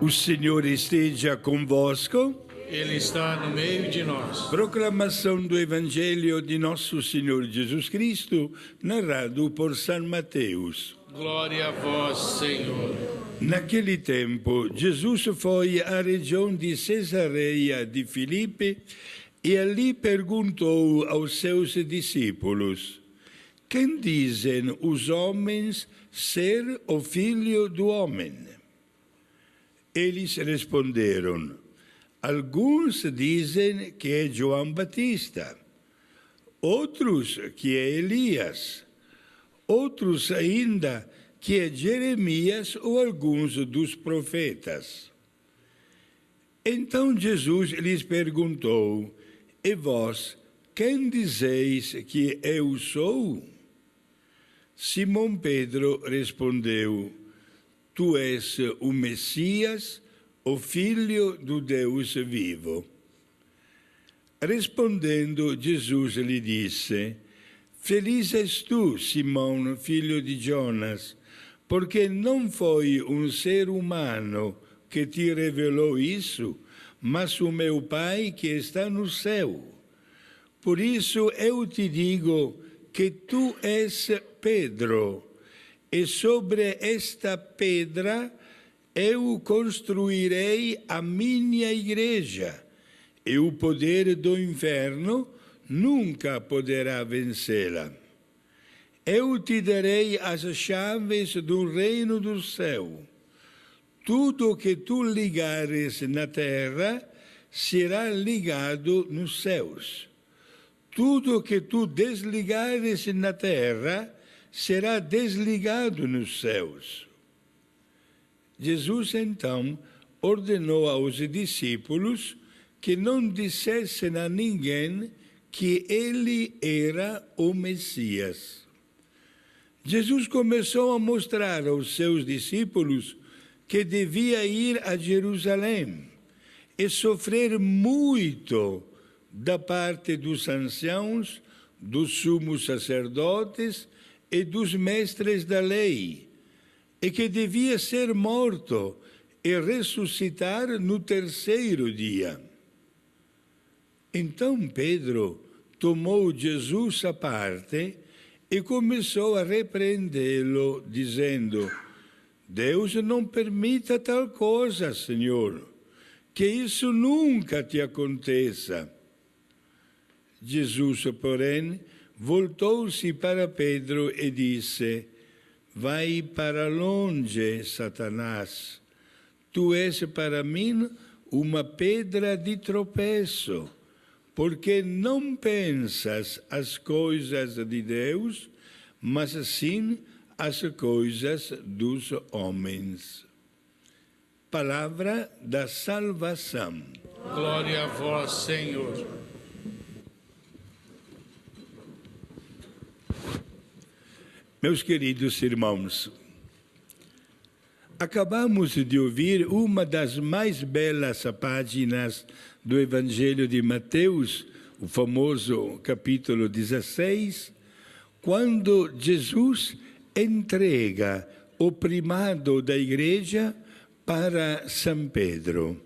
O Senhor esteja convosco. Ele está no meio de nós. Proclamação do Evangelho de Nosso Senhor Jesus Cristo, narrado por São Mateus. Glória a vós, Senhor. Naquele tempo, Jesus foi à região de Cesareia de Filipe e ali perguntou aos seus discípulos: quem dizem os homens ser o Filho do Homem? Eles responderam: alguns dizem que é João Batista, outros que é Elias, outros ainda que é Jeremias ou alguns dos profetas. Então Jesus lhes perguntou: e vós, quem dizeis que eu sou? Simão Pedro respondeu: tu és o Messias, o Filho do Deus vivo. Respondendo, Jesus lhe disse: feliz és tu, Simão, filho de Jonas, porque não foi um ser humano que te revelou isso, mas o meu Pai que está no céu. Por isso eu te digo que tu és Pedro, e sobre esta pedra eu construirei a minha igreja, e o poder do inferno nunca poderá vencê-la. Eu te darei as chaves do reino do céu. Tudo o que tu ligares na terra será ligado nos céus. Tudo o que tu desligares na terra será desligado nos céus. Jesus, então, ordenou aos discípulos que não dissessem a ninguém que ele era o Messias. Jesus começou a mostrar aos seus discípulos que devia ir a Jerusalém e sofrer muito da parte dos anciãos, dos sumos sacerdotes e dos mestres da lei, e que devia ser morto e ressuscitar no terceiro dia. Então Pedro tomou Jesus à parte e começou a repreendê-lo, dizendo: Deus não permita tal coisa, Senhor, que isso nunca te aconteça. Jesus, porém, voltou-se para Pedro e disse: vai para longe, Satanás. Tu és para mim uma pedra de tropeço, porque não pensas as coisas de Deus, mas sim as coisas dos homens. Palavra da salvação. Glória a vós, Senhor. Meus queridos irmãos, acabamos de ouvir uma das mais belas páginas do Evangelho de Mateus, o famoso capítulo 16, quando Jesus entrega o primado da igreja para São Pedro.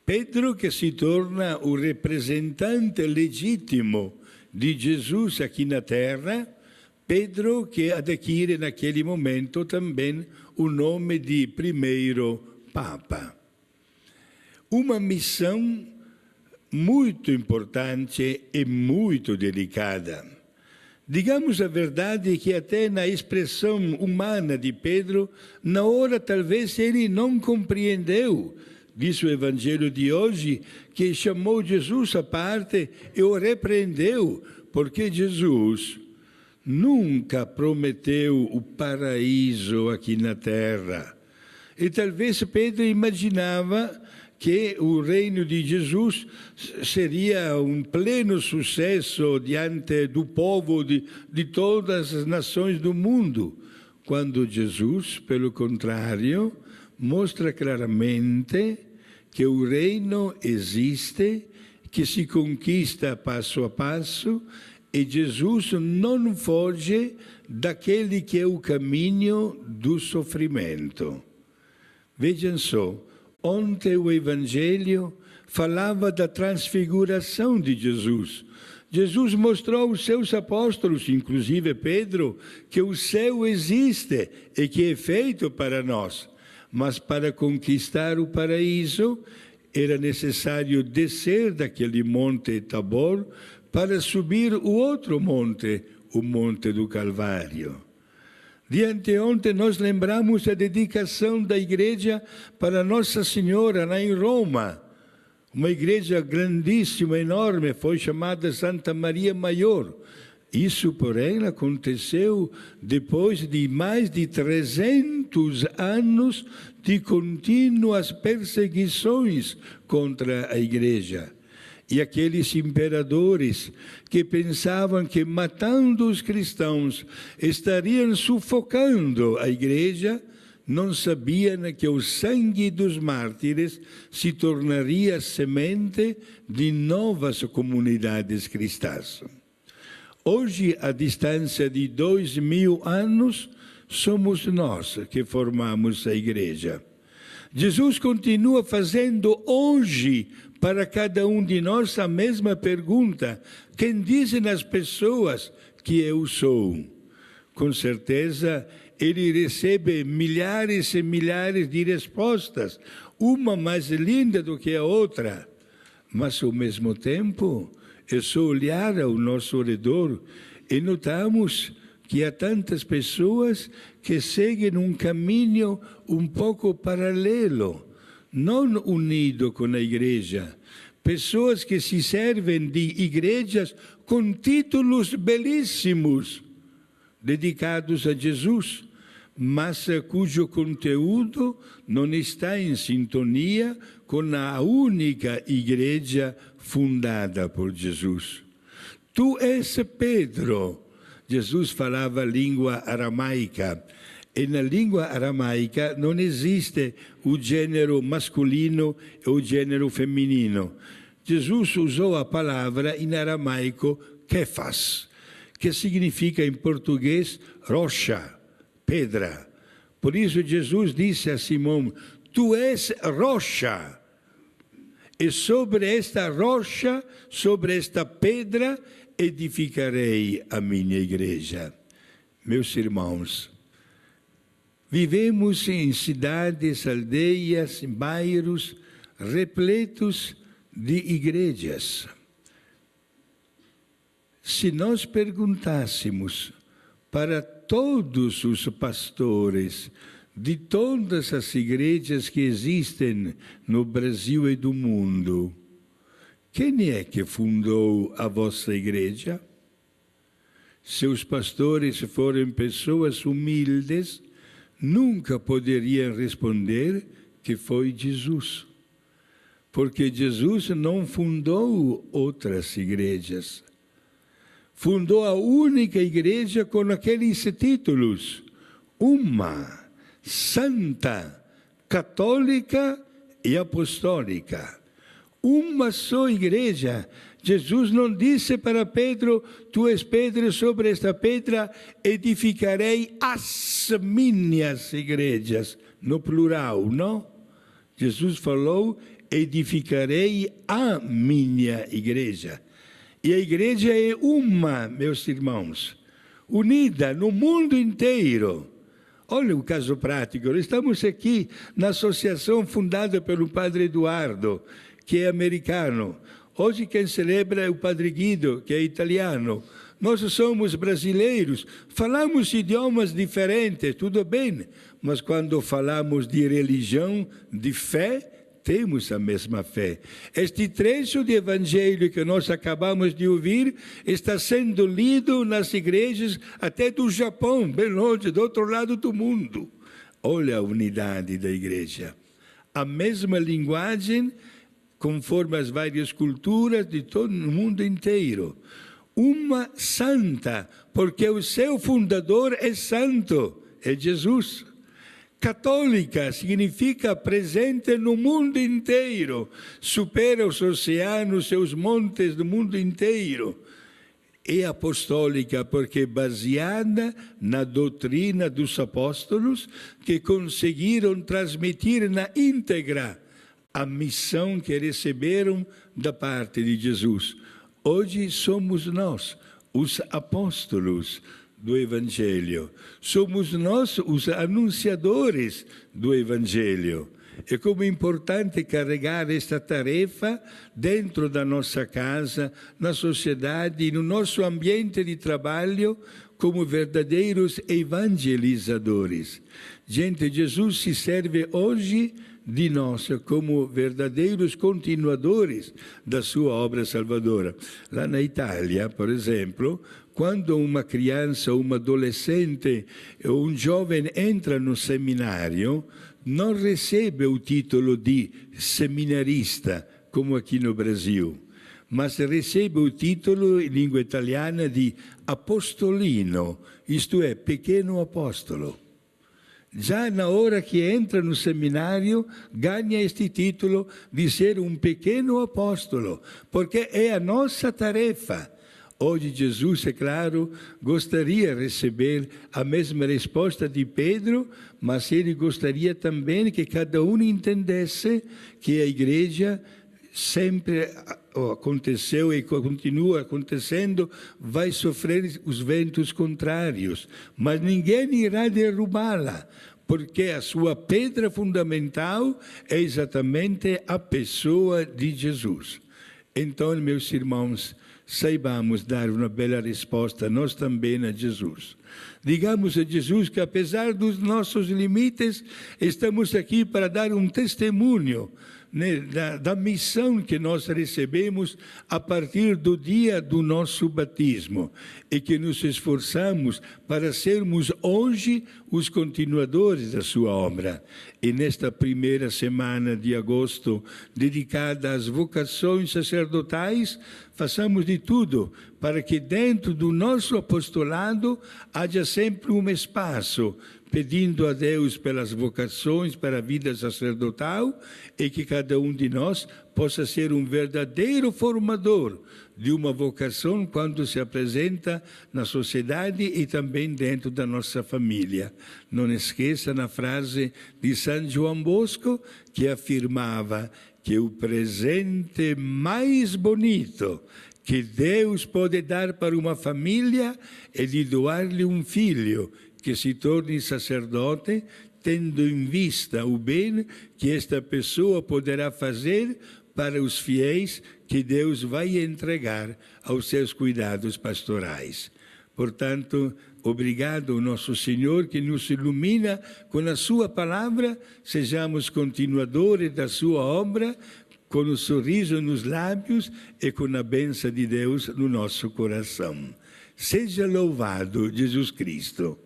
Pedro, que se torna o representante legítimo de Jesus aqui na terra, Pedro, que adquire naquele momento também o nome de primeiro Papa. Uma missão muito importante e muito delicada. Digamos a verdade que até na expressão humana de Pedro, na hora talvez ele não compreendeu, diz o Evangelho de hoje, que chamou Jesus à parte e o repreendeu, porque Jesus nunca prometeu o paraíso aqui na terra. E talvez Pedro imaginava que o reino de Jesus seria um pleno sucesso diante do povo de todas as nações do mundo, quando Jesus, pelo contrário, mostra claramente que o reino existe, que se conquista passo a passo, e Jesus não foge daquele que é o caminho do sofrimento. Vejam só, Ontem o Evangelho falava da transfiguração de Jesus. Jesus mostrou aos seus apóstolos, inclusive Pedro, que o céu existe e que é feito para nós. Mas para conquistar o paraíso, era necessário descer daquele monte Tabor para subir o outro monte, o Monte do Calvário. De anteontem nós lembramos a dedicação da igreja para Nossa Senhora lá em Roma. Uma igreja grandíssima, enorme, foi chamada Santa Maria Maior. Isso, porém, aconteceu depois de mais de 300 anos de contínuas perseguições contra a igreja. E aqueles imperadores que pensavam que matando os cristãos estariam sufocando a igreja, não sabiam que o sangue dos mártires se tornaria semente de novas comunidades cristãs. Hoje, à distância de 2000 anos, somos nós que formamos a igreja. Jesus continua fazendo hoje para cada um de nós a mesma pergunta: quem dizem as pessoas que eu sou? Com certeza, ele recebe milhares e milhares de respostas, uma mais linda do que a outra. Mas, ao mesmo tempo, é só olhar ao nosso redor e notamos que há tantas pessoas que seguem um caminho um pouco paralelo, não unido com a igreja. Pessoas que se servem de igrejas com títulos belíssimos, dedicados a Jesus, mas cujo conteúdo não está em sintonia com a única igreja fundada por Jesus. Tu és Pedro. Jesus falava a língua aramaica. E na língua aramaica não existe o gênero masculino e o gênero feminino. Jesus usou a palavra em aramaico Kefas, que significa em português rocha, pedra. Por isso Jesus disse a Simão: tu és rocha, e sobre esta rocha, sobre esta pedra, edificarei a minha igreja. Meus irmãos, vivemos em cidades, aldeias, bairros repletos de igrejas. Se nós perguntássemos para todos os pastores de todas as igrejas que existem no Brasil e do mundo, quem é que fundou a vossa igreja? Se os pastores forem pessoas humildes, nunca poderiam responder que foi Jesus. Porque Jesus não fundou outras igrejas. Fundou a única igreja com aqueles títulos: uma, santa, católica e apostólica. Uma só igreja. Jesus não disse para Pedro: tu és Pedro, sobre esta pedra edificarei as minhas igrejas. No plural, não? Jesus falou: edificarei a minha igreja. E a igreja é uma, meus irmãos, unida no mundo inteiro. Olha o caso prático. Estamos aqui na associação fundada pelo Padre Eduardo, que é americano. Hoje quem celebra é o Padre Guido, que é italiano. Nós somos brasileiros, falamos idiomas diferentes, tudo bem. Mas quando falamos de religião, de fé, temos a mesma fé. Este trecho de evangelho que nós acabamos de ouvir está sendo lido nas igrejas até do Japão, bem longe, do outro lado do mundo. Olha a unidade da igreja. A mesma linguagem, conforme as várias culturas de todo o mundo inteiro. Uma santa, porque o seu fundador é santo, é Jesus. Católica significa presente no mundo inteiro, supera os oceanos e os montes do mundo inteiro. E apostólica porque é baseada na doutrina dos apóstolos que conseguiram transmitir na íntegra a missão que receberam da parte de Jesus. Hoje somos nós, os apóstolos do Evangelho. Somos nós os anunciadores do Evangelho. E como é importante carregar esta tarefa dentro da nossa casa, na sociedade, no nosso ambiente de trabalho, como verdadeiros evangelizadores. Gente, Jesus se serve hoje de nós como verdadeiros continuadores da sua obra salvadora. Lá na Itália, por exemplo, quando uma criança, um adolescente ou um jovem entra no seminário, não recebe o título de seminarista, como aqui no Brasil, mas recebe o título em língua italiana de apostolino, isto é, pequeno apóstolo. Já na hora que entra no seminário, ganha este título de ser um pequeno apóstolo, porque é a nossa tarefa. Hoje Jesus, é claro, gostaria de receber a mesma resposta de Pedro, mas ele gostaria também que cada um entendesse que a igreja sempre aconteceu e continua acontecendo, vai sofrer os ventos contrários, mas ninguém irá derrubá-la, porque a sua pedra fundamental é exatamente a pessoa de Jesus. Então, meus irmãos, saibamos dar uma bela resposta, nós também, a Jesus. Digamos a Jesus que, apesar dos nossos limites, estamos aqui para dar um testemunho, né, da missão que nós recebemos a partir do dia do nosso batismo e que nos esforçamos para sermos hoje os continuadores da sua obra. E nesta primeira semana de agosto, dedicada às vocações sacerdotais, façamos de tudo para que dentro do nosso apostolado haja sempre um espaço pedindo a Deus pelas vocações para a vida sacerdotal e que cada um de nós possa ser um verdadeiro formador de uma vocação quando se apresenta na sociedade e também dentro da nossa família. Não esqueça na frase de São João Bosco, que afirmava que o presente mais bonito que Deus pode dar para uma família é de doar-lhe um filho que se torne sacerdote, tendo em vista o bem que esta pessoa poderá fazer para os fiéis que Deus vai entregar aos seus cuidados pastorais. Portanto, obrigado, nosso Senhor, que nos ilumina com a sua palavra, sejamos continuadores da sua obra, com o sorriso nos lábios e com a bênção de Deus no nosso coração. Seja louvado Jesus Cristo.